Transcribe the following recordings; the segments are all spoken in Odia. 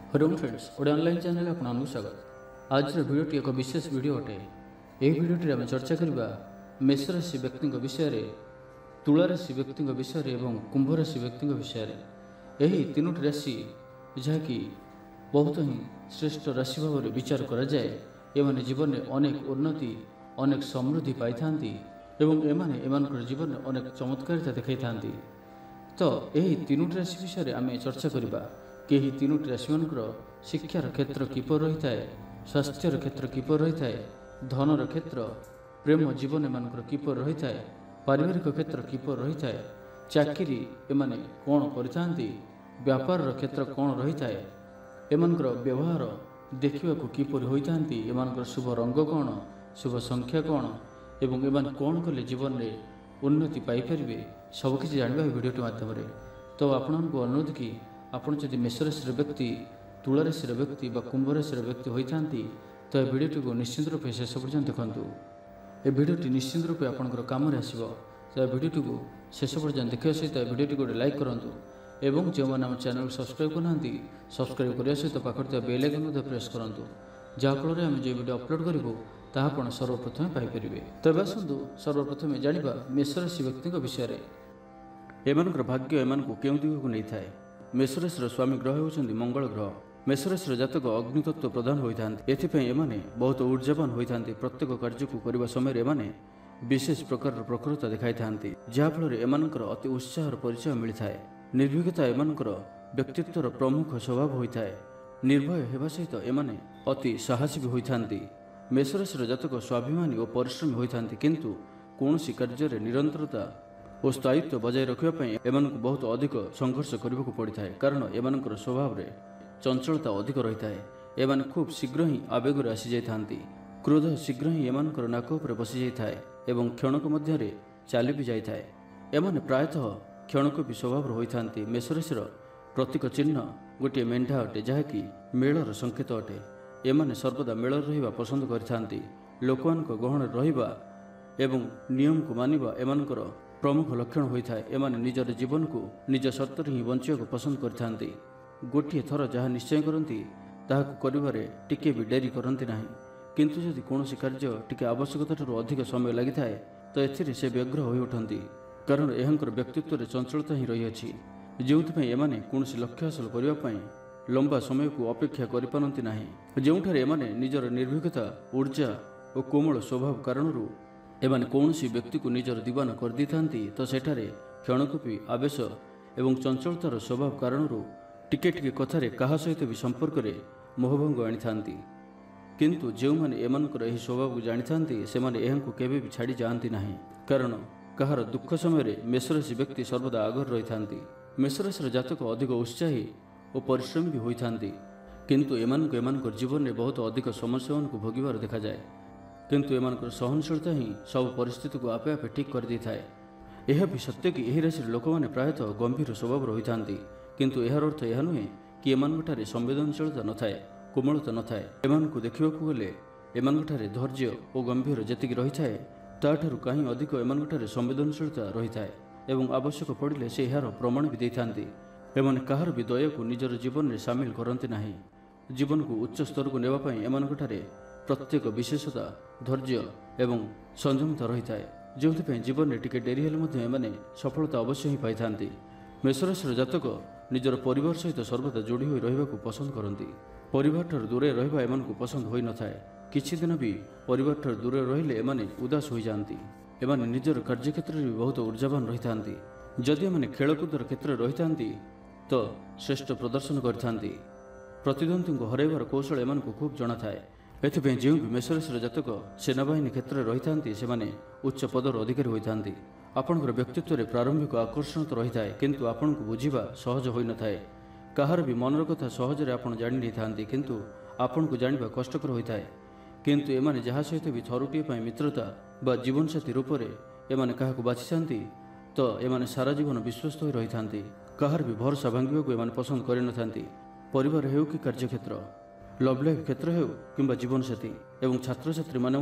हेलो फ्रेंड्स ओडे ऑनलाइन चैनल आपको स्वागत। आज भिडियोटी एक विशेष भिडियो अटे। यह भिडियोटी आम चर्चा करवा मेष राशि व्यक्ति विषय, तुला राशि व्यक्ति विषय और कुंभ राशि व्यक्ति विषय। यही तीनोटी राशि जहाँकि बहुत ही श्रेष्ठ राशि भाव में विचार कराए। एमाने जीवन में अनेक उन्नति अनेक समृद्धि पाई था एमाने जीवन में अनेक चमत्कारिता देखा था। तो यही तीनोटी राशि विषय आम चर्चा करवा कि तीनोटी राशि मानकर शिक्षार क्षेत्र किपर रही है, स्वास्थ्यर क्षेत्र किपर रही है, धनर क्षेत्र प्रेम जीवन एमानकर किपर रही है, पारिवारिक क्षेत्र किपर रही है, चाकरी एमाने कौन करिथांती, व्यापार क्षेत्र कौन रही है, एमानकर व्यवहार देखा किपर होइथांती, एमानकर शुभ रंग कौन, शुभ संख्या कौन एवं एमान कौन कले जीवन में उन्नति पाइपर सबकि जानवा भिडियोटी मध्यम। तो आपको अनुरोध कि आपड़ जदि मेष राशि व्यक्ति, तुला राशि व्यक्ति बा कुंभ राशि व्यक्ति होता तो यह भिडियोटी को निश्चित रूपे शेष पर्यटन देखूँ। यह भिडियोटी निश्चित रूपे आपंकर कम आसो। तो यह भिडियोटी को शेष पर्यटन देखा सहित भिडियोटी गोटे लाइक करूँ एवं जो मैंने आम चैनल सब्सक्राइब करना सब्सक्राइब करने सहित पाखे बेल आइकन प्रेस करूँ, जहाँफल आम जो भिडियो अपलोड करूँ तापण सर्वप्रथम पाइपर। तब आसतु सर्वप्रथम जाना मेष राशि व्यक्ति विषय। एम भाग्य एम क्यों दिग को नहीं थाए। मेष राशि स्वामी ग्रह होती मंगल ग्रह। मेष राशि जातक अग्नितत्व प्रदान होता एमाने बहुत ऊर्जावान होता। प्रत्येक कार्य को करने समय एमाने विशेष प्रकार प्रखरता देखा था, जहाँफल एमानकर अति उत्साह परिचय मिलता है। निर्भीकता एमानकर व्यक्तित्वर प्रमुख स्वभाव होता है। निर्भय होगा सहित एमाने अति साहसी भी होता। मेष राशि जातक स्वाभिमानी और परिश्रमी होता, किंतु कौन कार्य निरंतरता और स्थायित्व बजाय रखापी एम बहुत अधिक संघर्ष करने को पड़ता है, कारण एम स्वभाव में चंचलता अधिक रही है। एम खूब शीघ्र ही आवेग आसी जाती, क्रोध शीघ्र ही एम नाक उपर बसी जाए और क्षणक मध्य चली भी जाए। एम प्रायतः क्षणक भी स्वभाव होता। मेष राशि प्रतीक चिन्ह गोटे मेढ़ा अटे, जहाँकि मेलर संकेत अटे। एमाने सर्वदा मेल रहा पसंद करते। लोकमान गहन रहा एवं नियम को मानिबा एमानकर प्रमुख लक्षण होता है। एमाने निजर जीवन को निज शर्त ही बंचा पसंद करते। गोटे थर जहाँ निश्चय करती ताकू करिबारे टिके भी डेरी करती ना, किंतु यदि कौन कार्य टिके आवश्यकता अधिक समय लगी थाए तो एथिरे से व्यग्र हो उठती, कारण यहंकर व्यक्तित्व चंचलता ही रही अछि, जो एमाने कौन लक्ष्य हासिल करने लंबा समय को अपेक्षा करपारती ना। जोठारे एमाने निजर निर्भीकता ऊर्जा और कोमल स्वभाव कारणरू एमाने कौन व्यक्ति को निजर दीवान कर दी था, तो सेठारे क्षणकूपी आवेश एवं चंचलतार स्वभाव कारणरू टिके टिके कथारे कहा सहित भी संपर्क में मोहभंग आनी था। किंतु जो मैंने एमानकर यही स्वभाव को जानी था से केवे भी छाड़ी जाती ना, कारण कहार दुख समय मेष राशि व्यक्ति सर्वदा आगर रही था। मेष राशि जातक अधिक उत्साही और परिश्रमी भी होता, किंतु एमानकर जीवन में बहुत अधिक समस्या को भोगवार देखा जाए, किंतु एमानकर सहनशीलता ही सब परिस्थिति को आपे आपे ठीक कर दी थाए। यह भी सत्य कि यही राशि लोक मैंने प्रायतः गंभीर स्वभाव रही था, किंतु यार अर्थ यह नुहे कि एमानठारे संवेदनशीलता न थाए, कोमलता न थाए। एमानकु देखिबाकु गले एमानठारे धैर्य और गंभीर जेतिकी रही थाए ताठारु कहीं अधिक एमानठारे संवेदनशीलता रही थाए एवं आवश्यक पड़िले से यार प्रमाण भी देइथांती। एमाने कहार भी दया को निजर जीवन में सामिल करते ना। जीवन को उच्च स्तर को नेबा पई एमानठारे प्रत्येक विशेषता धैर्य एवं संयमता रही है, जो जीवन में टिके डेरी हेले एमाने सफलता अवश्य ही पाई थांती। मेष राशि जातक निजर परिवार सहित सर्वदा जोड़ी होई रहिबाकु पसंद करती। परिवार ठार दूरे रहिबा एमानकु पसंद होई न थाए। किछि दिन भी परिवार ठार दूरे रहिले एमाने उदास होई जांती। एमाने निजर कार्यक्षेत्र में बहुत ऊर्जावान रही थांती। जदि एमाने खेलकूदर क्षेत्र रही थांती तो श्रेष्ठ प्रदर्शन करथांती। प्रतिद्वंदी को हरैबार कौशल एमानकु खूब जଣା थाए। एथिपे जो भी मेष राशि जातक सेनाबाहिनी क्षेत्र में रही था से उच्च पदर अधिकारी होता। आपणकर व्यक्तित्व में प्रारंभिक आकर्षण तो रही है, किंतु आपन को बुझा सहज हो न थाए। कहार भी मनर कथा सहजरे आप जानी नहीं था, किंतु आपन को जाना कष्टकर होता है। किंतु एमाने जहाँ सहित भी थरुटीए मित्रता बा जीवनसाथी रूप में एमाने काहाकु बाछिथांती तो एमाने सारा जीवन विश्वस्त हो रही था। कहार भी भरोसा भांगा को एमाने पसंद कर न था। परिवार हो कि कार्यक्षेत्र, लव लाइफ क्षेत्र हो कि जीवनसाथी एवं छात्र छात्री माने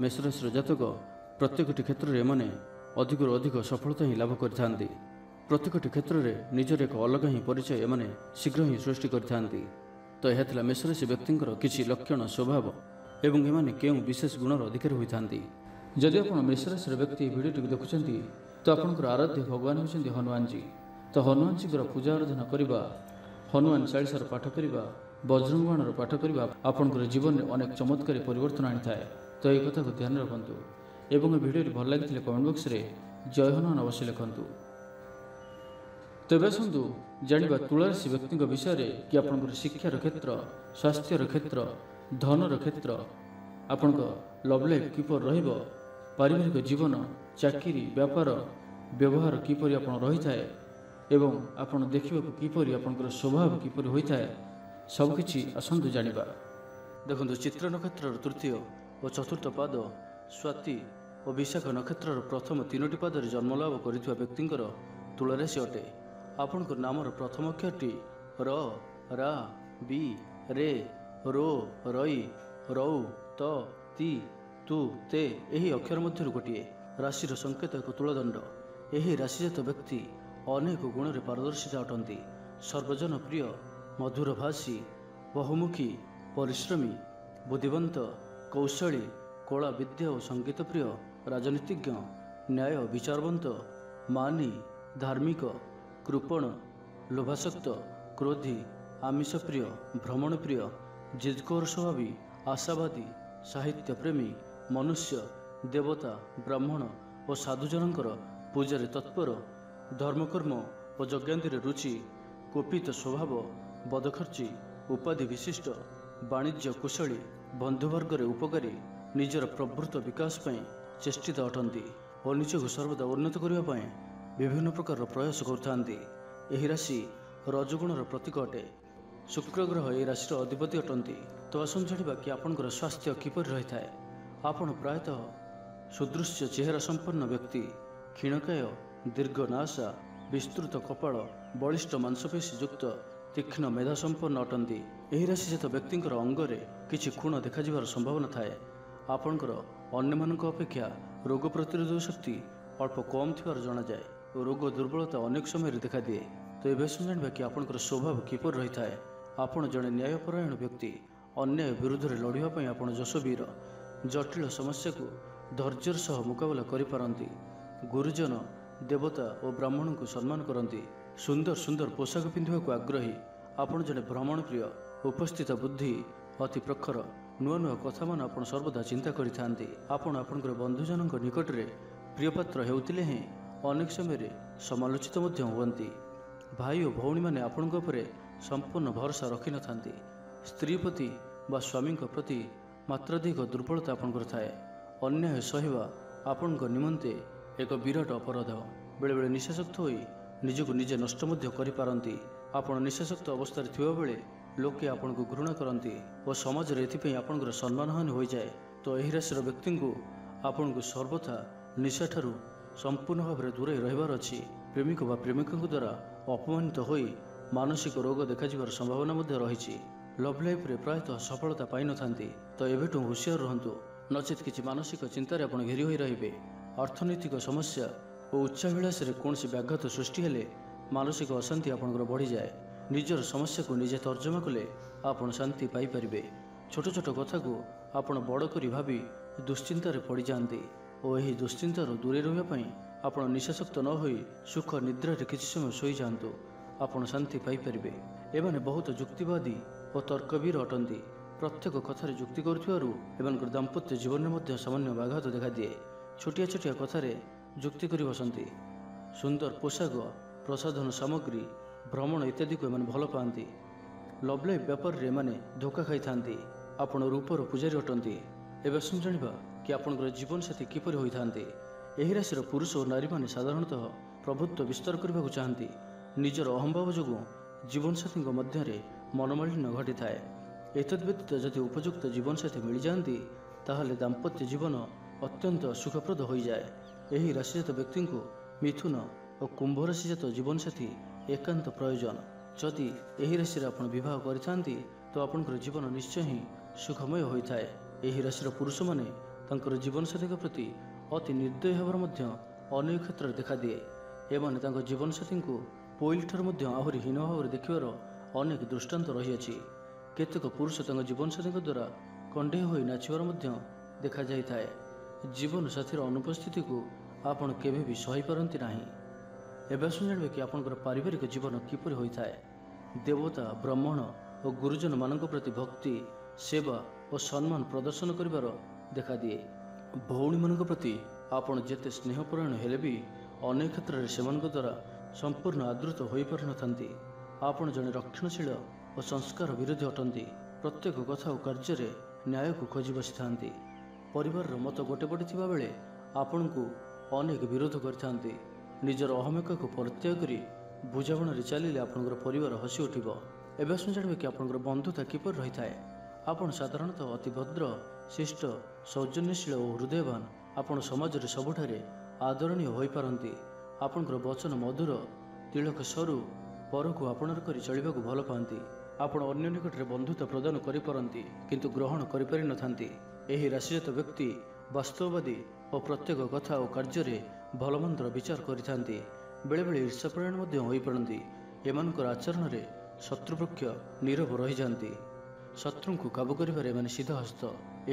मेष राशि जातक प्रत्येक क्षेत्र में एमाने अधिक अधिक सफलता ही लाभ करते। प्रत्येक क्षेत्र में निजर एक अलग ही परिचय एमाने शीघ्र ही सृष्टि करते। ତ ଏହା ଥିଲା ମେଷରାଶି ବ୍ୟକ୍ତିଙ୍କର କିଛି ଲକ୍ଷଣ ସ୍ୱଭାବ ଏବଂ ଏମାନେ କେଉଁ ବିଶେଷ ଗୁଣର ଅଧିକାରୀ ହୋଇଥାନ୍ତି। ଯଦି ଆପଣ ମେଷରାଶିର ବ୍ୟକ୍ତି ଏହି ଭିଡ଼ିଓଟିକୁ ଦେଖୁଛନ୍ତି ତ ଆପଣଙ୍କର ଆରାଧ୍ୟ ଭଗବାନ ହେଉଛନ୍ତି ହନୁମାନଜୀ। ତ ହନୁମାନଜୀଙ୍କର ପୂଜା ଆରାଧନା କରିବା, ହନୁମାନ ଚାଳିଶାର ପାଠ କରିବା, ବଜରଙ୍ଗ ବାଣର ପାଠ କରିବା ଆପଣଙ୍କର ଜୀବନରେ ଅନେକ ଚମତ୍କାରୀ ପରିବର୍ତ୍ତନ ଆଣିଥାଏ। ତ ଏହି କଥାକୁ ଧ୍ୟାନ ରଖନ୍ତୁ ଏବଂ ଏ ଭିଡ଼ିଓଟି ଭଲ ଲାଗିଥିଲେ କମେଣ୍ଟ ବକ୍ସରେ ଜୟ ହନୁମାନ ଅବଶ୍ୟ ଲେଖନ୍ତୁ। ତେବେ ଆସନ୍ତୁ ଜାଣିବା ତୁଳାରାଶି ବ୍ୟକ୍ତିଙ୍କ ବିଷୟରେ କି ଆପଣଙ୍କର ଶିକ୍ଷାର କ୍ଷେତ୍ର, ସ୍ୱାସ୍ଥ୍ୟର କ୍ଷେତ୍ର, ଧନର କ୍ଷେତ୍ର, ଆପଣଙ୍କ ଲଭ୍ ଲାଇଫ୍ କିପରି ରହିବ, ପାରିବାରିକ ଜୀବନ, ଚାକିରି, ବ୍ୟାପାର, ବ୍ୟବହାର କିପରି ଆପଣ ରହିଥାଏ ଏବଂ ଆପଣ ଦେଖିବାକୁ କିପରି ଆପଣଙ୍କର ସ୍ୱଭାବ କିପରି ହୋଇଥାଏ, ସବୁକିଛି ଆସନ୍ତୁ ଜାଣିବା। ଦେଖନ୍ତୁ, ଚିତ୍ର ନକ୍ଷତ୍ରର ତୃତୀୟ ଓ ଚତୁର୍ଥ ପାଦ, ସ୍ୱାତି ଓ ବିଶାଖ ନକ୍ଷତ୍ରର ପ୍ରଥମ 3ଟି ପାଦରେ ଜନ୍ମଲାଭ କରିଥିବା ବ୍ୟକ୍ତିଙ୍କର ତୁଳାରାଶି ଅଟେ। ଆପଣଙ୍କ ନାମର ପ୍ରଥମ ଅକ୍ଷରଟି ର, ରା, ବି, ରେ, ରୋ, ରଇ, ରଉ, ତ, ତି, ତୁ, ତେ ଏହି ଅକ୍ଷର ମଧ୍ୟରୁ ଗୋଟିଏ। ରାଶିର ସଂକେତ ଏକ ତୁଳଦଣ୍ଡ। ଏହି ରାଶିଜାତ ବ୍ୟକ୍ତି ଅନେକ ଗୁଣରେ ପାରଦର୍ଶିତା ଅଟନ୍ତି। ସର୍ବଜନପ୍ରିୟ, ମଧୁରଭାଷୀ, ବହୁମୁଖୀ, ପରିଶ୍ରମୀ, ବୁଦ୍ଧିବନ୍ତ, କୌଶଳୀ, କଳା ବିଦ୍ୟା ଓ ସଙ୍ଗୀତ ପ୍ରିୟ, ରାଜନୀତିଜ୍ଞ, ନ୍ୟାୟ ବିଚାରବନ୍ତ, ମାନି, ଧାର୍ମିକ, କୃପଣ, ଲୋଭାସକ୍ତ, କ୍ରୋଧୀ, ଆମିଷପ୍ରିୟ, ଭ୍ରମଣପ୍ରିୟ, ଜିଦଖୋର ସ୍ୱଭାବୀ, ଆଶାବାଦୀ, ସାହିତ୍ୟପ୍ରେମୀ, ମନୁଷ୍ୟ, ଦେବତା, ବ୍ରାହ୍ମଣ ଓ ସାଧୁଜନଙ୍କର ପୂଜାରେ ତତ୍ପର, ଧର୍ମକର୍ମ ଓ ଯଜ୍ଞାନ୍ତିରେ ରୁଚି, କୁପିତ ସ୍ୱଭାବ, ବଦଖର୍ଚ୍ଚୀ, ଉପାଧି ବିଶିଷ୍ଟ, ବାଣିଜ୍ୟ କୁଶଳୀ, ବନ୍ଧୁବର୍ଗରେ ଉପକାରୀ, ନିଜର ପ୍ରଭୃତ ବିକାଶ ପାଇଁ ଚେଷ୍ଟିତ ଅଟନ୍ତି ଓ ନିଜକୁ ସର୍ବଦା ଉନ୍ନତ କରିବା ପାଇଁ ବିଭିନ୍ନ ପ୍ରକାରର ପ୍ରୟାସ କରୁଥାନ୍ତି। ଏହି ରାଶି ରଜଗୁଣର ପ୍ରତୀକ ଅଟେ। ଶୁକ୍ର ଗ୍ରହ ଏହି ରାଶିର ଅଧିପତି ଅଟନ୍ତି। ତ ଆସନ୍ତୁ ଜାଣିବା କି ଆପଣଙ୍କର ସ୍ୱାସ୍ଥ୍ୟ କିପରି ରହିଥାଏ। ଆପଣ ପ୍ରାୟତଃ ସୁଦୃଶ୍ୟ ଚେହେରା ସମ୍ପନ୍ନ ବ୍ୟକ୍ତି, କ୍ଷୀଣକାୟ, ଦୀର୍ଘ ନାସା, ବିସ୍ତୃତ କପାଳ, ବଳିଷ୍ଠ ମାଂସପେଶୀ ଯୁକ୍ତ, ତୀକ୍ଷ୍ଣ ମେଧା ସମ୍ପନ୍ନ ଅଟନ୍ତି। ଏହି ରାଶିଜାତ ବ୍ୟକ୍ତିଙ୍କର ଅଙ୍ଗରେ କିଛି କ୍ଷୁଣ ଦେଖାଯିବାର ସମ୍ଭାବନା ଥାଏ। ଆପଣଙ୍କର ଅନ୍ୟମାନଙ୍କ ଅପେକ୍ଷା ରୋଗ ପ୍ରତିରୋଧ ଶକ୍ତି ଅଳ୍ପ କମ୍ ଥିବାର ଜଣାଯାଏ ଓ ରୋଗ ଦୁର୍ବଳତା ଅନେକ ସମୟରେ ଦେଖାଦିଏ। ତ ଏବେ ଜାଣିବା କି ଆପଣଙ୍କର ସ୍ୱଭାବ କିପରି ରହିଥାଏ। ଆପଣ ଜଣେ ନ୍ୟାୟପରାୟଣ ବ୍ୟକ୍ତି। ଅନ୍ୟାୟ ବିରୁଦ୍ଧରେ ଲଢ଼ିବା ପାଇଁ ଆପଣ ଯଶବୀର। ଜଟିଳ ସମସ୍ୟାକୁ ଧୈର୍ଯ୍ୟର ସହ ମୁକାବିଲା କରିପାରନ୍ତି। ଗୁରୁଜନ, ଦେବତା ଓ ବ୍ରାହ୍ମଣଙ୍କୁ ସମ୍ମାନ କରନ୍ତି। ସୁନ୍ଦର ସୁନ୍ଦର ପୋଷାକ ପିନ୍ଧିବାକୁ ଆଗ୍ରହୀ। ଆପଣ ଜଣେ ଭ୍ରମଣପ୍ରିୟ, ଉପସ୍ଥିତ ବୁଦ୍ଧି, ଅତି ପ୍ରଖର। ନୂଆ ନୂଆ କଥାମାନ ଆପଣ ସର୍ବଦା ଚିନ୍ତା କରିଥାନ୍ତି। ଆପଣ ଆପଣଙ୍କର ବନ୍ଧୁଜନଙ୍କ ନିକଟରେ ପ୍ରିୟପାତ୍ର ହେଉଥିଲେ ହେଁ ଅନେକ ସମୟରେ ସମାଲୋଚିତ ମଧ୍ୟ ହୁଅନ୍ତି। ଭାଇ ଓ ଭଉଣୀମାନେ ଆପଣଙ୍କ ଉପରେ ସମ୍ପୂର୍ଣ୍ଣ ଭରସା ରଖିନଥାନ୍ତି। ସ୍ତ୍ରୀ ପ୍ରତି ବା ସ୍ୱାମୀଙ୍କ ପ୍ରତି ମାତ୍ରାଧିକ ଦୁର୍ବଳତା ଆପଣଙ୍କର ଥାଏ। ଅନ୍ୟାୟ ସହିବା ଆପଣଙ୍କ ନିମନ୍ତେ ଏକ ବିରାଟ ଅପରାଧ। ବେଳେବେଳେ ନିଶାସକ୍ତ ହୋଇ ନିଜକୁ ନିଜେ ନଷ୍ଟ ମଧ୍ୟ କରିପାରନ୍ତି। ଆପଣ ନିଶାସକ୍ତ ଅବସ୍ଥାରେ ଥିବାବେଳେ ଲୋକେ ଆପଣଙ୍କୁ ଘୃଣା କରନ୍ତି ଓ ସମାଜରେ ଏଥିପାଇଁ ଆପଣଙ୍କର ସମ୍ମାନହାନି ହୋଇଯାଏ। ତ ଏହି ରାଶିର ବ୍ୟକ୍ତିଙ୍କୁ ଆପଣଙ୍କୁ ସର୍ବଥା ନିଶାଠାରୁ ସମ୍ପୂର୍ଣ୍ଣ ଭାବରେ ଦୂରେଇ ରହିବାର ଅଛି। ପ୍ରେମିକ ବା ପ୍ରେମିକଙ୍କ ଦ୍ୱାରା ଅପମାନିତ ହୋଇ ମାନସିକ ରୋଗ ଦେଖାଯିବାର ସମ୍ଭାବନା ମଧ୍ୟ ରହିଛି। ଲଭ୍ ଲାଇଫ୍ରେ ପ୍ରାୟତଃ ସଫଳତା ପାଇନଥାନ୍ତି। ତ ଏବେଠୁ ହୁସିଆର ରୁହନ୍ତୁ, ନଚେତ୍ କିଛି ମାନସିକ ଚିନ୍ତାରେ ଆପଣ ଘେରି ହୋଇ ରହିବେ। ଅର୍ଥନୈତିକ ସମସ୍ୟା ଓ ଉଚ୍ଚାଭିଳାଷରେ କୌଣସି ବ୍ୟାଘାତ ସୃଷ୍ଟି ହେଲେ ମାନସିକ ଅଶାନ୍ତି ଆପଣଙ୍କର ବଢ଼ିଯାଏ। ନିଜର ସମସ୍ୟାକୁ ନିଜେ ତର୍ଜମା କଲେ ଆପଣ ଶାନ୍ତି ପାଇପାରିବେ। ଛୋଟ ଛୋଟ କଥାକୁ ଆପଣ ବଡ଼ କରି ଭାବି ଦୁଶ୍ଚିନ୍ତାରେ ପଡ଼ିଯାଆନ୍ତି ଓ ଏହି ଦୁଶ୍ଚିନ୍ତାରୁ ଦୂରେଇ ରହିବା ପାଇଁ ଆପଣ ନିଶାସକ୍ତ ନ ହୋଇ ସୁଖ ନିଦ୍ରାରେ କିଛି ସମୟ ଶୋଇଯାଆନ୍ତୁ। ଆପଣ ଶାନ୍ତି ପାଇପାରିବେ। ଏମାନେ ବହୁତ ଯୁକ୍ତିବାଦୀ ଓ ତର୍କବୀର ଅଟନ୍ତି। ପ୍ରତ୍ୟେକ କଥାରେ ଯୁକ୍ତି କରୁଥିବାରୁ ଏମାନଙ୍କର ଦାମ୍ପତ୍ୟ ଜୀବନରେ ମଧ୍ୟ ସାମାନ୍ୟ ବ୍ୟାଘାତ ଦେଖାଦିଏ। ଛୋଟିଆ ଛୋଟିଆ କଥାରେ ଯୁକ୍ତି କରି ବସନ୍ତି। ସୁନ୍ଦର ପୋଷାକ, ପ୍ରସାଧନ ସାମଗ୍ରୀ, ଭ୍ରମଣ ଇତ୍ୟାଦିକୁ ଏମାନେ ଭଲ ପାଆନ୍ତି। ଲଭ୍ ଲାଇଫ୍ ବ୍ୟାପାରରେ ଏମାନେ ଧୋକା ଖାଇଥାନ୍ତି। ଆପଣ ରୂପର ପୂଜାରୀ ଅଟନ୍ତି। ଏବେ ଆସନ୍ତୁ ଜାଣିବା କି ଆପଣଙ୍କର ଜୀବନସାଥୀ କିପରି ହୋଇଥାନ୍ତି। ଏହି ରାଶିର ପୁରୁଷ ଓ ନାରୀମାନେ ସାଧାରଣତଃ ପ୍ରଭୁତ୍ୱ ବିସ୍ତାର କରିବାକୁ ଚାହାନ୍ତି। ନିଜର ଅହଂଭାବ ଯୋଗୁଁ ଜୀବନସାଥୀଙ୍କ ମଧ୍ୟରେ ମନୋମାଳିନ୍ୟ ଘଟିଥାଏ। ଏତଦ୍ବ୍ୟତୀତ ଯଦି ଉପଯୁକ୍ତ ଜୀବନସାଥୀ ମିଳିଯାଆନ୍ତି ତାହେଲେ ଦାମ୍ପତ୍ୟ ଜୀବନ ଅତ୍ୟନ୍ତ ସୁଖପ୍ରଦ ହୋଇଯାଏ। ଏହି ରାଶିଜାତ ବ୍ୟକ୍ତିଙ୍କୁ ମିଥୁନ ଓ କୁମ୍ଭ ରାଶିଜାତ ଜୀବନସାଥୀ ଏକାନ୍ତ ପ୍ରୟୋଜନ। ଯଦି ଏହି ରାଶିରେ ଆପଣ ବିବାହ କରିଥାନ୍ତି ତ ଆପଣଙ୍କର ଜୀବନ ନିଶ୍ଚୟ ହିଁ ସୁଖମୟ ହୋଇଥାଏ। ଏହି ରାଶିର ପୁରୁଷମାନେ ତାଙ୍କର ଜୀବନସାଥୀଙ୍କ ପ୍ରତି ଅତି ନିର୍ଦ୍ଦୟ ହେବାର ମଧ୍ୟ ଅନେକ କ୍ଷେତ୍ରରେ ଦେଖାଦିଏ। ଏମାନେ ତାଙ୍କ ଜୀବନସାଥୀଙ୍କୁ ପୋଇଲଠାରୁ ମଧ୍ୟ ଆହୁରି ହୀନ ଭାବରେ ଦେଖିବାର ଅନେକ ଦୃଷ୍ଟାନ୍ତ ରହିଅଛି। କେତେକ ପୁରୁଷ ତାଙ୍କ ଜୀବନସାଥୀଙ୍କ ଦ୍ୱାରା କଣ୍ଢେଇ ହୋଇ ନାଚିବାର ମଧ୍ୟ ଦେଖାଯାଇଥାଏ। ଜୀବନସାଥୀର ଅନୁପସ୍ଥିତିକୁ ଆପଣ କେବେ ବି ସହିପାରନ୍ତି ନାହିଁ। ଏବେ ଆସନ୍ତୁ ଜାଣିବେ କି ଆପଣଙ୍କର ପାରିବାରିକ ଜୀବନ କିପରି ହୋଇଥାଏ। ଦେବତା, ବ୍ରାହ୍ମଣ ଓ ଗୁରୁଜନମାନଙ୍କ ପ୍ରତି ଭକ୍ତି, ସେବା ଓ ସମ୍ମାନ ପ୍ରଦର୍ଶନ କରିବାର ଦେଖାଦିଏ। ଭଉଣୀମାନଙ୍କ ପ୍ରତି ଆପଣ ଯେତେ ସ୍ନେହପରାୟଣ ହେଲେ ବି ଅନେକ କ୍ଷେତ୍ରରେ ସେମାନଙ୍କ ଦ୍ୱାରା ସମ୍ପୂର୍ଣ୍ଣ ଆଦୃତ ହୋଇପାରିନଥାନ୍ତି। ଆପଣ ଜଣେ ରକ୍ଷଣଶୀଳ ଓ ସଂସ୍କାର ବିରୋଧୀ ଅଟନ୍ତି। ପ୍ରତ୍ୟେକ କଥା ଓ କାର୍ଯ୍ୟରେ ନ୍ୟାୟକୁ ଖୋଜି ବସିଥାନ୍ତି। ପରିବାରର ମତ ଗୋଟେ ପଟେ ଥିବା ବେଳେ ଆପଣଙ୍କୁ ଅନେକ ବିରୋଧ କରିଥାନ୍ତି। ନିଜର ଅହମିକାକୁ ପରିତ୍ୟାଗ କରି ବୁଝାମଣାରେ ଚାଲିଲେ ଆପଣଙ୍କର ପରିବାର ହସି ଉଠିବ। ଏବେ ଆସନ୍ତୁ ଜାଣିବେ କି ଆପଣଙ୍କର ବନ୍ଧୁତା କିପରି ରହିଥାଏ। ଆପଣ ସାଧାରଣତଃ ଅତି ଭଦ୍ର, ଶିଷ୍ଟ, ସୌଜନ୍ୟଶୀଳ ଓ ହୃଦୟବାନ। ଆପଣ ସମାଜରେ ସବୁଠାରେ ଆଦରଣୀୟ ହୋଇପାରନ୍ତି। ଆପଣଙ୍କର ବଚନ ମଧୁର, ତିଳକ ସରୁ, ପରକୁ ଆପଣାର କରି ଚଳିବାକୁ ଭଲ ପାଆନ୍ତି। ଆପଣ ଅନ୍ୟ ନିକଟରେ ବନ୍ଧୁତା ପ୍ରଦାନ କରିପାରନ୍ତି କିନ୍ତୁ ଗ୍ରହଣ କରିପାରିନଥାନ୍ତି। ଏହି ରାଶିଜାତ ବ୍ୟକ୍ତି ବାସ୍ତବବାଦୀ ଓ ପ୍ରତ୍ୟେକ କଥା ଓ କାର୍ଯ୍ୟରେ ଭଲମନ୍ଦର ବିଚାର କରିଥାନ୍ତି। ବେଳେବେଳେ ଈର୍ଷାପରାୟଣ ମଧ୍ୟ ହୋଇପଡ଼ନ୍ତି। ଏମାନଙ୍କର ଆଚରଣରେ ଶତ୍ରୁପକ୍ଷ ନୀରବ ରହିଯାଆନ୍ତି। ଶତ୍ରୁଙ୍କୁ କାବୁ କରିବାରେ ଏମାନେ ସିଦ୍ଧହସ୍ତ।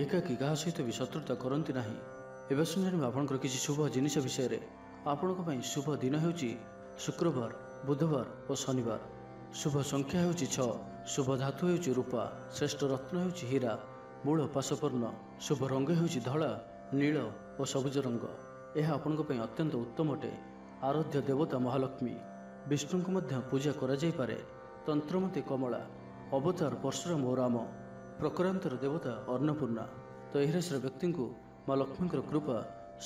ଏକାକୀ କାହା ସହିତ ବି ଶତ୍ରୁତା କରନ୍ତି ନାହିଁ। ଏବେ ଶୁଣିବା ଆପଣଙ୍କର କିଛି ଶୁଭ ଜିନିଷ ବିଷୟରେ। ଆପଣଙ୍କ ପାଇଁ ଶୁଭ ଦିନ ହେଉଛି ଶୁକ୍ରବାର, ବୁଧବାର ଓ ଶନିବାର। ଶୁଭ ସଂଖ୍ୟା ହେଉଛି 6। ଶୁଭ ଧାତୁ ହେଉଛି ରୂପା। ଶ୍ରେଷ୍ଠ ରତ୍ନ ହେଉଛି ହୀରା। ମୂଳ ପାଶପୂର୍ଣ୍ଣ। ଶୁଭ ରଙ୍ଗ ହେଉଛି ଧଳା, ନୀଳ ଓ ସବୁଜ ରଙ୍ଗ। ଏହା ଆପଣଙ୍କ ପାଇଁ ଅତ୍ୟନ୍ତ ଉତ୍ତମ ଅଟେ। ଆରାଧ୍ୟ ଦେବତା ମହାଲକ୍ଷ୍ମୀ। ବିଷ୍ଣୁଙ୍କୁ ମଧ୍ୟ ପୂଜା କରାଯାଇପାରେ। ତନ୍ତ୍ରମତୀ କମଳା। ଅବତାର ପରଶୁରାମ ଓ ରାମ। ପ୍ରକାରାନ୍ତର ଦେବତା ଅନ୍ନପୂର୍ଣ୍ଣା। ତ ଏହି ରାଶିର ବ୍ୟକ୍ତିଙ୍କୁ ମା ଲକ୍ଷ୍ମୀଙ୍କର କୃପା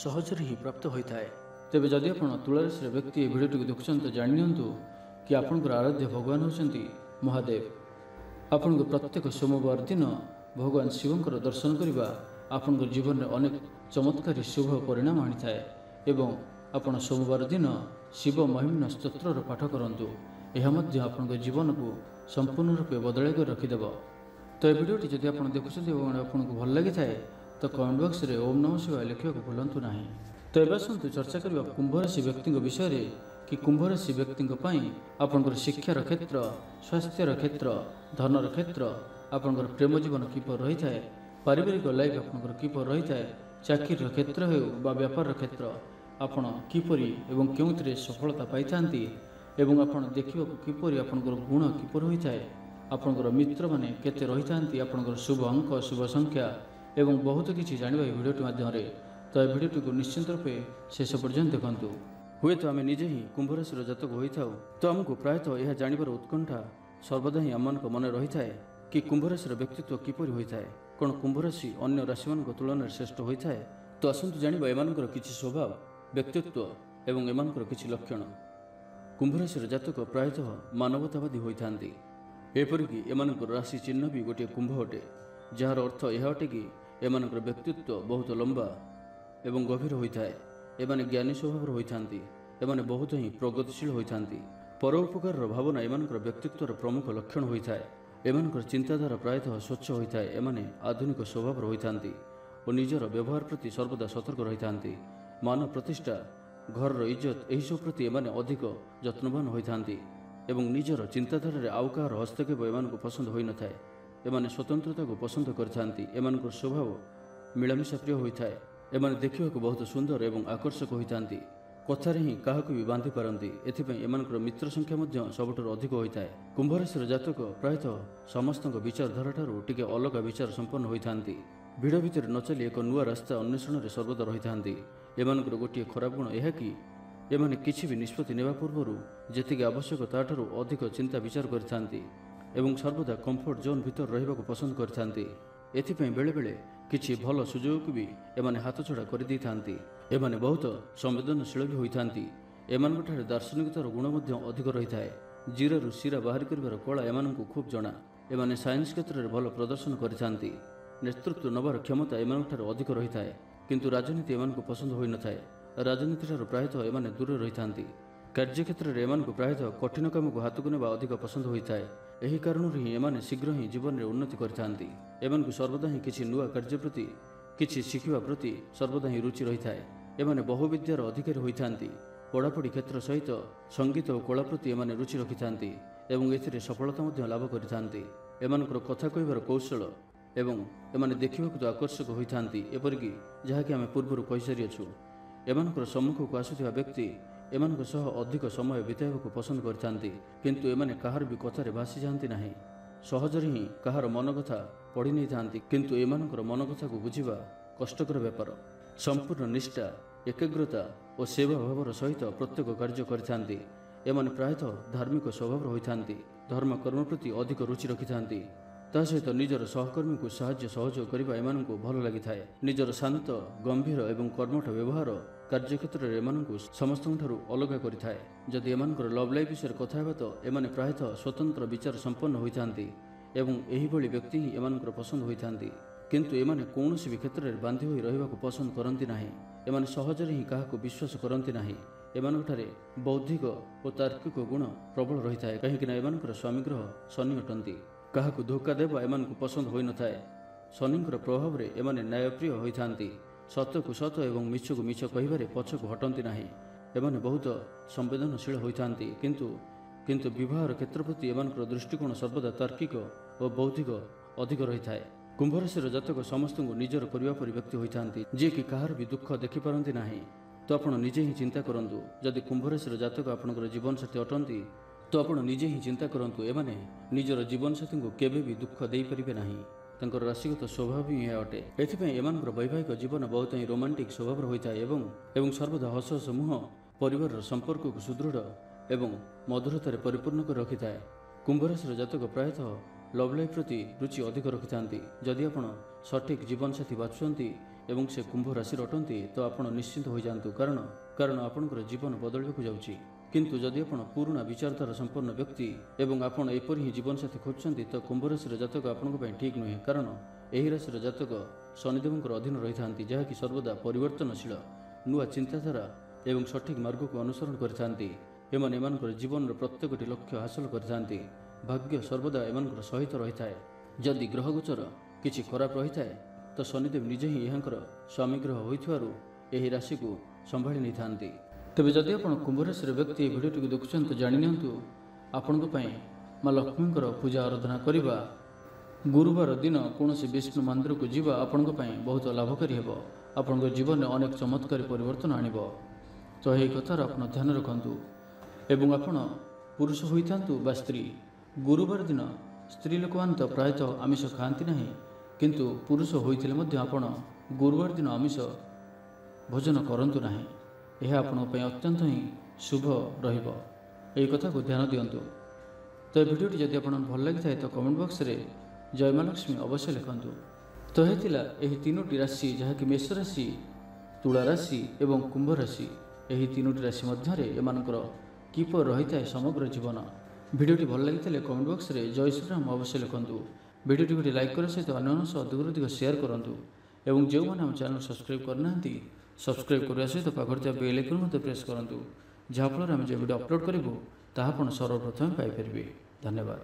ସହଜରେ ହିଁ ପ୍ରାପ୍ତ ହୋଇଥାଏ। ତେବେ ଯଦି ଆପଣ ତୁଳା ରାଶିର ବ୍ୟକ୍ତି ଏହି ଭିଡ଼ିଓଟିକୁ ଦେଖୁଛନ୍ତି ତ ଜାଣିନିଅନ୍ତୁ କି ଆପଣଙ୍କର ଆରାଧ୍ୟ ଭଗବାନ ହେଉଛନ୍ତି ମହାଦେବ। ଆପଣଙ୍କ ପ୍ରତ୍ୟେକ ସୋମବାର ଦିନ ଭଗବାନ ଶିବଙ୍କର ଦର୍ଶନ କରିବା ଆପଣଙ୍କ ଜୀବନରେ ଅନେକ ଚମତ୍କାରୀ ଶୁଭ ପରିଣାମ ଆଣିଥାଏ ଏବଂ ଆପଣ ସୋମବାର ଦିନ ଶିବ ମହିମ୍ନ ସ୍ତୋତ୍ରର ପାଠ କରନ୍ତୁ। ଏହା ମଧ୍ୟ ଆପଣଙ୍କ ଜୀବନକୁ ସମ୍ପୂର୍ଣ୍ଣ ରୂପେ ବଦଳାଇ କରି ରଖିଦେବ। ତ ଏ ଭିଡ଼ିଓଟି ଯଦି ଆପଣ ଦେଖୁଛନ୍ତି ଏବଂ ଆପଣଙ୍କୁ ଭଲ ଲାଗିଥାଏ ତ କମେଣ୍ଟ ବକ୍ସରେ ଓମ୍ ନମଃ ଶିବାୟ ଲେଖିବାକୁ ଭୁଲନ୍ତୁ ନାହିଁ। ତ ଏବେ ଆସନ୍ତୁ ଚର୍ଚ୍ଚା କରିବା କୁମ୍ଭ ରାଶି ବ୍ୟକ୍ତିଙ୍କ ବିଷୟରେ କି କୁମ୍ଭ ରାଶି ବ୍ୟକ୍ତିଙ୍କ ପାଇଁ ଆପଣଙ୍କର ଶିକ୍ଷାର କ୍ଷେତ୍ର, ସ୍ୱାସ୍ଥ୍ୟର କ୍ଷେତ୍ର, ଧନର କ୍ଷେତ୍ର, ଆପଣଙ୍କର ପ୍ରେମ ଜୀବନ କିପରି ରହିଥାଏ, ପାରିବାରିକ ଲାଇଫ୍ ଆପଣଙ୍କର କିପରି ରହିଥାଏ, ଚାକିରିର କ୍ଷେତ୍ର ହେଉ ବା ବ୍ୟାପାରର କ୍ଷେତ୍ର, ଆପଣ କିପରି ଏବଂ କେଉଁଥିରେ ସଫଳତା ପାଇଥାନ୍ତି ଏବଂ ଆପଣ ଦେଖିବାକୁ କିପରି ଆପଣଙ୍କର ଗୁଣ କିପରି ହୋଇଥାଏ, ଆପଣଙ୍କର ମିତ୍ରମାନେ କେତେ ରହିଥାନ୍ତି, ଆପଣଙ୍କର ଶୁଭ ଅଙ୍କ, ଶୁଭ ସଂଖ୍ୟା ଏବଂ ବହୁତ କିଛି ଜାଣିବା ଏହି ଭିଡ଼ିଓଟି ମାଧ୍ୟମରେ। ତ ଏ ଭିଡ଼ିଓଟିକୁ ନିଶ୍ଚିନ୍ତ ରୂପେ ଶେଷ ପର୍ଯ୍ୟନ୍ତ ଦେଖନ୍ତୁ। ହୁଏତ ଆମେ ନିଜେ ହିଁ କୁମ୍ଭ ରାଶିର ଜାତକ ହୋଇଥାଉ ତ ଆମକୁ ପ୍ରାୟତଃ ଏହା ଜାଣିବାର ଉତ୍କଣ୍ଠା ସର୍ବଦା ହିଁ ଆମମାନଙ୍କ ମନରେ ରହିଥାଏ କି କୁମ୍ଭ ରାଶିର ବ୍ୟକ୍ତିତ୍ୱ କିପରି ହୋଇଥାଏ। କ'ଣ କୁମ୍ଭ ରାଶି ଅନ୍ୟ ରାଶିମାନଙ୍କ ତୁଳନାରେ ଶ୍ରେଷ୍ଠ ହୋଇଥାଏ? ତ ଆସନ୍ତୁ ଜାଣିବା ଏମାନଙ୍କର କିଛି ସ୍ୱଭାବ, ବ୍ୟକ୍ତିତ୍ୱ ଏବଂ ଏମାନଙ୍କର କିଛି ଲକ୍ଷଣ। କୁମ୍ଭ ରାଶିର ଜାତକ ପ୍ରାୟତଃ ମାନବତାବାଦୀ ହୋଇଥାନ୍ତି। ଏପରିକି ଏମାନଙ୍କର ରାଶି ଚିହ୍ନ ବି ଗୋଟିଏ କୁମ୍ଭ ଅଟେ, ଯାହାର ଅର୍ଥ ଏହା ଅଟେ କି ଏମାନଙ୍କର ବ୍ୟକ୍ତିତ୍ୱ ବହୁତ ଲମ୍ବା ଏବଂ ଗଭୀର ହୋଇଥାଏ। ଏମାନେ ଜ୍ଞାନୀ ସ୍ୱଭାବର ହୋଇଥାନ୍ତି। ଏମାନେ ବହୁତ ହିଁ ପ୍ରଗତିଶୀଳ ହୋଇଥାନ୍ତି। ପରୋପକାରର ଭାବନା ଏମାନଙ୍କର ବ୍ୟକ୍ତିତ୍ୱର ପ୍ରମୁଖ ଲକ୍ଷଣ ହୋଇଥାଏ। ଏମାନଙ୍କର ଚିନ୍ତାଧାରା ପ୍ରାୟତଃ ସ୍ୱଚ୍ଛ ହୋଇଥାଏ। ଏମାନେ ଆଧୁନିକ ସ୍ୱଭାବର ହୋଇଥାନ୍ତି ଓ ନିଜର ବ୍ୟବହାର ପ୍ରତି ସର୍ବଦା ସତର୍କ ରହିଥାନ୍ତି। ମାନ ପ୍ରତିଷ୍ଠା, ଘରର ଇଜ୍ଜତ ଏହିସବୁ ପ୍ରତି ଏମାନେ ଅଧିକ ଯତ୍ନବାନ ହୋଇଥାନ୍ତି ଏବଂ ନିଜର ଚିନ୍ତାଧାରାରେ ଆଉ କାହାର ହସ୍ତକ୍ଷେପ ଏମାନଙ୍କୁ ପସନ୍ଦ ହୋଇନଥାଏ। ଏମାନେ ସ୍ୱତନ୍ତ୍ରତାକୁ ପସନ୍ଦ କରିଥାନ୍ତି। ଏମାନଙ୍କର ସ୍ୱଭାବ ମିଳାମିଶା ପ୍ରିୟ ହୋଇଥାଏ। ଏମାନେ ଦେଖିବାକୁ ବହୁତ ସୁନ୍ଦର ଏବଂ ଆକର୍ଷକ ହୋଇଥାନ୍ତି। କଥାରେ ହିଁ କାହାକୁ ବି ବାନ୍ଧି ପାରନ୍ତି। ଏଥିପାଇଁ ଏମାନଙ୍କର ମିତ୍ର ସଂଖ୍ୟା ମଧ୍ୟ ସବୁଠାରୁ ଅଧିକ ହୋଇଥାଏ। କୁମ୍ଭ ରାଶିର ଜାତକ ପ୍ରାୟତଃ ସମସ୍ତଙ୍କ ବିଚାରଧାରାଠାରୁ ଟିକେ ଅଲଗା ବିଚାର ସମ୍ପନ୍ନ ହୋଇଥାନ୍ତି। ଭିଡ଼ ଭିତରେ ନ ଚାଲି ଏକ ନୂଆ ରାସ୍ତା ଅନ୍ୱେଷଣରେ ସର୍ବଦା ରହିଥାନ୍ତି। ଏମାନଙ୍କର ଗୋଟିଏ ଖରାପ ଗୁଣ ଏହା କି ଏମାନେ କିଛି ବି ନିଷ୍ପତ୍ତି ନେବା ପୂର୍ବରୁ ଯେତିକି ଆବଶ୍ୟକ ତାଠାରୁ ଅଧିକ ଚିନ୍ତା ବିଚାର କରିଥାନ୍ତି ଏବଂ ସର୍ବଦା କମ୍ଫର୍ଟ ଜୋନ୍ ଭିତରେ ରହିବାକୁ ପସନ୍ଦ କରିଥାନ୍ତି। ଏଥିପାଇଁ ବେଳେବେଳେ କିଛି ଭଲ ସୁଯୋଗକୁ ବି ଏମାନେ ହାତଛଡ଼ା କରିଦେଇଥାନ୍ତି। ଏମାନେ ବହୁତ ସମ୍ବେଦନଶୀଳ ବି ହୋଇଥାନ୍ତି। ଏମାନଙ୍କଠାରେ ଦାର୍ଶନିକତାର ଗୁଣ ମଧ୍ୟ ଅଧିକ ରହିଥାଏ। ଜିରାରୁ ଶିରା ବାହାରି କରିବାର କଳା ଏମାନଙ୍କୁ ଖୁବ୍ ଜଣା। ଏମାନେ ସାଇନ୍ସ କ୍ଷେତ୍ରରେ ଭଲ ପ୍ରଦର୍ଶନ କରିଥାନ୍ତି। ନେତୃତ୍ୱ ନେବାର କ୍ଷମତା ଏମାନଙ୍କଠାରେ ଅଧିକ ରହିଥାଏ। କିନ୍ତୁ ରାଜନୀତି ଏମାନଙ୍କୁ ପସନ୍ଦ ହୋଇନଥାଏ। ରାଜନୀତିଠାରୁ ପ୍ରାୟତଃ ଏମାନେ ଦୂରରେ ରହିଥାନ୍ତି। କାର୍ଯ୍ୟକ୍ଷେତ୍ରରେ ଏମାନଙ୍କୁ ପ୍ରାୟତଃ କଠିନ କାମକୁ ହାତକୁ ନେବା ଅଧିକ ପସନ୍ଦ ହୋଇଥାଏ। ଏହି କାରଣରୁ ହିଁ ଏମାନେ ଶୀଘ୍ର ହିଁ ଜୀବନରେ ଉନ୍ନତି କରିଥାନ୍ତି। ଏମାନଙ୍କୁ ସର୍ବଦା ହିଁ କିଛି ନୂଆ କାର୍ଯ୍ୟ ପ୍ରତି, କିଛି ଶିଖିବା ପ୍ରତି ସର୍ବଦା ହିଁ ରୁଚି ରହିଥାଏ। ଏମାନେ ବହୁବିଦ୍ୟାର ଅଧିକାରୀ ହୋଇଥାନ୍ତି। ପଢ଼ାପଢ଼ି କ୍ଷେତ୍ର ସହିତ ସଙ୍ଗୀତ ଓ କଳା ପ୍ରତି ଏମାନେ ରୁଚି ରଖିଥାନ୍ତି ଏବଂ ଏଥିରେ ସଫଳତା ମଧ୍ୟ ଲାଭ କରିଥାନ୍ତି। ଏମାନଙ୍କର କଥା କହିବାର କୌଶଳ ଏବଂ ଏମାନେ ଦେଖିବାକୁ ତ ଆକର୍ଷକ ହୋଇଥାନ୍ତି, ଏପରିକି ଯାହାକି ଆମେ ପୂର୍ବରୁ କହିସାରିଅଛୁ। ଏମାନଙ୍କର ସମ୍ମୁଖକୁ ଆସୁଥିବା ବ୍ୟକ୍ତି ଏମାନଙ୍କ ସହ ଅଧିକ ସମୟ ବିତାଇବାକୁ ପସନ୍ଦ କରିଥାନ୍ତି, କିନ୍ତୁ ଏମାନେ କାହାର ବି କଥାରେ ଭାସିଯାଆନ୍ତି ନାହିଁ। ସହଜରେ ହିଁ କାହାର ମନ କଥା ପଢ଼ି ନେଇଥାନ୍ତି, କିନ୍ତୁ ଏମାନଙ୍କର ମନ କଥାକୁ ବୁଝିବା କଷ୍ଟକର ବ୍ୟାପାର। ସମ୍ପୂର୍ଣ୍ଣ ନିଷ୍ଠା, ଏକାଗ୍ରତା ଓ ସେବା ଭାବର ସହିତ ପ୍ରତ୍ୟେକ କାର୍ଯ୍ୟ କରିଥାନ୍ତି। ଏମାନେ ପ୍ରାୟତଃ ଧାର୍ମିକ ସ୍ୱଭାବର ହୋଇଥାନ୍ତି, ଧର୍ମକର୍ମ ପ୍ରତି ଅଧିକ ରୁଚି ରଖିଥାନ୍ତି। ତା ସହିତ ନିଜର ସହକର୍ମୀଙ୍କୁ ସାହାଯ୍ୟ ସହଯୋଗ କରିବା ଏମାନଙ୍କୁ ଭଲ ଲାଗିଥାଏ। ନିଜର ଶାନ୍ତ, ଗମ୍ଭୀର ଏବଂ କର୍ମଠ ବ୍ୟବହାର କାର୍ଯ୍ୟକ୍ଷେତ୍ରରେ ଏମାନଙ୍କୁ ସମସ୍ତଙ୍କଠାରୁ ଅଲଗା କରିଥାଏ। ଯଦି ଏମାନଙ୍କର ଲଭ୍ ଲାଇଫ୍ ବିଷୟରେ କଥା ହେବା ତ ଏମାନେ ପ୍ରାୟତଃ ସ୍ୱତନ୍ତ୍ର ବିଚାର ସମ୍ପନ୍ନ ହୋଇଥାନ୍ତି ଏବଂ ଏହିଭଳି ବ୍ୟକ୍ତି ହିଁ ଏମାନଙ୍କର ପସନ୍ଦ ହୋଇଥାନ୍ତି। କିନ୍ତୁ ଏମାନେ କୌଣସି ବି କ୍ଷେତ୍ରରେ ବାନ୍ଧି ହୋଇ ରହିବାକୁ ପସନ୍ଦ କରନ୍ତି ନାହିଁ। ଏମାନେ ସହଜରେ ହିଁ କାହାକୁ ବିଶ୍ୱାସ କରନ୍ତି ନାହିଁ। ଏମାନଙ୍କଠାରେ ବୌଦ୍ଧିକ ଓ ତାର୍କିକ ଗୁଣ ପ୍ରବଳ ରହିଥାଏ, କାହିଁକିନା ଏମାନଙ୍କର ସ୍ୱାମୀ ଗ୍ରହ ଶନି ଅଟନ୍ତି। କାହାକୁ ଧୋକା ଦେବା ଏମାନଙ୍କୁ ପସନ୍ଦ ହୋଇନଥାଏ। ଶନିଙ୍କର ପ୍ରଭାବରେ ଏମାନେ ନ୍ୟାୟପ୍ରିୟ ହୋଇଥାନ୍ତି। ସତକୁ ସତ ଏବଂ ମିଛକୁ ମିଛ କହିବାରେ ପଛକୁ ହଟନ୍ତି ନାହିଁ। ଏମାନେ ବହୁତ ସମ୍ବେଦନଶୀଳ ହୋଇଥାନ୍ତି, କିନ୍ତୁ ବିବାହର କ୍ଷେତ୍ର ପ୍ରତି ଏମାନଙ୍କର ଦୃଷ୍ଟିକୋଣ ସର୍ବଦା ତାର୍କିକ ଓ ବୌଦ୍ଧିକ ଅଧିକ ରହିଥାଏ। କୁମ୍ଭ ରାଶିର ଜାତକ ସମସ୍ତଙ୍କୁ ନିଜର କରିବା ପରି ବ୍ୟକ୍ତି ହୋଇଥାନ୍ତି, ଯିଏକି କାହାର ବି ଦୁଃଖ ଦେଖିପାରନ୍ତି ନାହିଁ। ତ ଆପଣ ନିଜେ ହିଁ ଚିନ୍ତା କରନ୍ତୁ, ଯଦି କୁମ୍ଭ ରାଶିର ଜାତକ ଆପଣଙ୍କର ଜୀବନସାଥୀ ଅଟନ୍ତି ତ ଆପଣ ନିଜେ ହିଁ ଚିନ୍ତା କରନ୍ତୁ, ଏମାନେ ନିଜର ଜୀବନସାଥୀଙ୍କୁ କେବେ ବି ଦୁଃଖ ଦେଇପାରିବେ ନାହିଁ। ତାଙ୍କର ରାଶିଗତ ସ୍ୱଭାବ ହିଁ ଏହା ଅଟେ। ଏଥିପାଇଁ ଏମାନଙ୍କର ବୈବାହିକ ଜୀବନ ବହୁତ ହିଁ ରୋମାଣ୍ଟିକ ସ୍ୱଭାବର ହୋଇଥାଏ ଏବଂ ସର୍ବଦା ହସ ହସ ମୁହଁ ପରିବାରର ସମ୍ପର୍କକୁ ସୁଦୃଢ଼ ଏବଂ ମଧୁରତାରେ ପରିପୂର୍ଣ୍ଣ କରି ରଖିଥାଏ। କୁମ୍ଭ ରାଶିର ଜାତକ ପ୍ରାୟତଃ ଲଭ୍ ଲାଇଫ୍ ପ୍ରତି ରୁଚି ଅଧିକ ରଖିଥାନ୍ତି। ଯଦି ଆପଣ ସଠିକ୍ ଜୀବନସାଥୀ ବାଛୁଛନ୍ତି ଏବଂ ସେ କୁମ୍ଭ ରାଶିର ଅଟନ୍ତି ତ ଆପଣ ନିଶ୍ଚିନ୍ତ ହୋଇଯାଆନ୍ତୁ, କାରଣ ଆପଣଙ୍କର ଜୀବନ ବଦଳିବାକୁ ଯାଉଛି। କିନ୍ତୁ ଯଦି ଆପଣ ପୁରୁଣା ବିଚାରଧାରା ସମ୍ପନ୍ନ ବ୍ୟକ୍ତି ଏବଂ ଆପଣ ଏପରି ହିଁ ଜୀବନସାଥୀ ଖୋଜୁଛନ୍ତି ତ କୁମ୍ଭ ରାଶିର ଜାତକ ଆପଣଙ୍କ ପାଇଁ ଠିକ୍ ନୁହେଁ, କାରଣ ଏହି ରାଶିର ଜାତକ ଶନିଦେବଙ୍କର ଅଧୀନ ରହିଥାନ୍ତି, ଯାହାକି ସର୍ବଦା ପରିବର୍ତ୍ତନଶୀଳ, ନୂଆ ଚିନ୍ତାଧାରା ଏବଂ ସଠିକ୍ ମାର୍ଗକୁ ଅନୁସରଣ କରିଥାନ୍ତି। ଏମାନେ ଏମାନଙ୍କର ଜୀବନର ପ୍ରତ୍ୟେକଟି ଲକ୍ଷ୍ୟ ହାସଲ କରିଥାନ୍ତି। ଭାଗ୍ୟ ସର୍ବଦା ଏମାନଙ୍କର ସହିତ ରହିଥାଏ। ଯଦି ଗ୍ରହଗୋଚର କିଛି ଖରାପ ରହିଥାଏ ତ ଶନିଦେବ ନିଜେ ହିଁ ଏହାଙ୍କର ସ୍ୱାମୀ ଗ୍ରହ ହୋଇଥିବାରୁ ଏହି ରାଶିକୁ ସମ୍ଭାଳି ନେଇଥାନ୍ତି। ତେବେ ଯଦି ଆପଣ କୁମ୍ଭ ରାଶିର ବ୍ୟକ୍ତି ଏହି ଭିଡ଼ିଓଟିକୁ ଦେଖୁଛନ୍ତି ତ ଜାଣିନିଅନ୍ତୁ, ଆପଣଙ୍କ ପାଇଁ ମା ଲକ୍ଷ୍ମୀଙ୍କର ପୂଜା ଆରାଧନା କରିବା, ଗୁରୁବାର ଦିନ କୌଣସି ବିଷ୍ଣୁ ମନ୍ଦିରକୁ ଯିବା ଆପଣଙ୍କ ପାଇଁ ବହୁତ ଲାଭକାରୀ ହେବ। ଆପଣଙ୍କ ଜୀବନରେ ଅନେକ ଚମତ୍କାରୀ ପରିବର୍ତ୍ତନ ଆଣିବ। ତ ଏହି କଥାର ଆପଣ ଧ୍ୟାନ ରଖନ୍ତୁ। ଏବଂ ଆପଣ ପୁରୁଷ ହୋଇଥାନ୍ତୁ ବା ସ୍ତ୍ରୀ, ଗୁରୁବାର ଦିନ ସ୍ତ୍ରୀ ଲୋକମାନେ ତ ପ୍ରାୟତଃ ଆମିଷ ଖାଆନ୍ତି ନାହିଁ, କିନ୍ତୁ ପୁରୁଷ ହୋଇଥିଲେ ମଧ୍ୟ ଆପଣ ଗୁରୁବାର ଦିନ ଆମିଷ ଭୋଜନ କରନ୍ତୁ ନାହିଁ। ଏହା ଆପଣଙ୍କ ପାଇଁ ଅତ୍ୟନ୍ତ ହିଁ ଶୁଭ ରହିବ। ଏହି କଥାକୁ ଧ୍ୟାନ ଦିଅନ୍ତୁ। ତ ଏ ଭିଡ଼ିଓଟି ଯଦି ଆପଣଙ୍କୁ ଭଲ ଲାଗିଥାଏ ତ କମେଣ୍ଟ ବକ୍ସରେ ଜୟ ମା ଲକ୍ଷ୍ମୀ ଅବଶ୍ୟ ଲେଖନ୍ତୁ। ତ ହେଇଥିଲା ଏହି ତିନୋଟି ରାଶି, ଯାହାକି ମେଷ ରାଶି, ତୁଳା ରାଶି ଏବଂ କୁମ୍ଭ ରାଶି। ଏହି ତିନୋଟି ରାଶି ମଧ୍ୟରେ ଏମାନଙ୍କର କିପରି ରହିଥାଏ ସମଗ୍ର ଜୀବନ। ଭିଡ଼ିଓଟି ଭଲ ଲାଗିଥିଲେ କମେଣ୍ଟ ବକ୍ସରେ ଜୟ ଶ୍ରୀରାମ ଅବଶ୍ୟ ଲେଖନ୍ତୁ। ଭିଡ଼ିଓଟି ଗୋଟିଏ ଲାଇକ୍ କରିବା ସହିତ ଅନ୍ୟମାନଙ୍କ ସହ ଅଧିକରୁ ଅଧିକ ସେୟାର କରନ୍ତୁ ଏବଂ ଯେଉଁମାନେ ଆମ ଚ୍ୟାନେଲ୍ ସବସ୍କ୍ରାଇବ୍ କରିନାହାନ୍ତି ସବସ୍କ୍ରାଇବ୍ କରିବା ସହିତ ପାଖରେ ଥିବା ବେଲ୍ ଆଇକନ୍ ମଧ୍ୟ ପ୍ରେସ୍ କରନ୍ତୁ, ଯାହାଫଳରେ ଆମେ ଯେଉଁ ଭିଡ଼ିଓ ଅପଲୋଡ଼ କରିବୁ ତାହା ଆପଣ ସର୍ବପ୍ରଥମେ ପାଇପାରିବେ। ଧନ୍ୟବାଦ।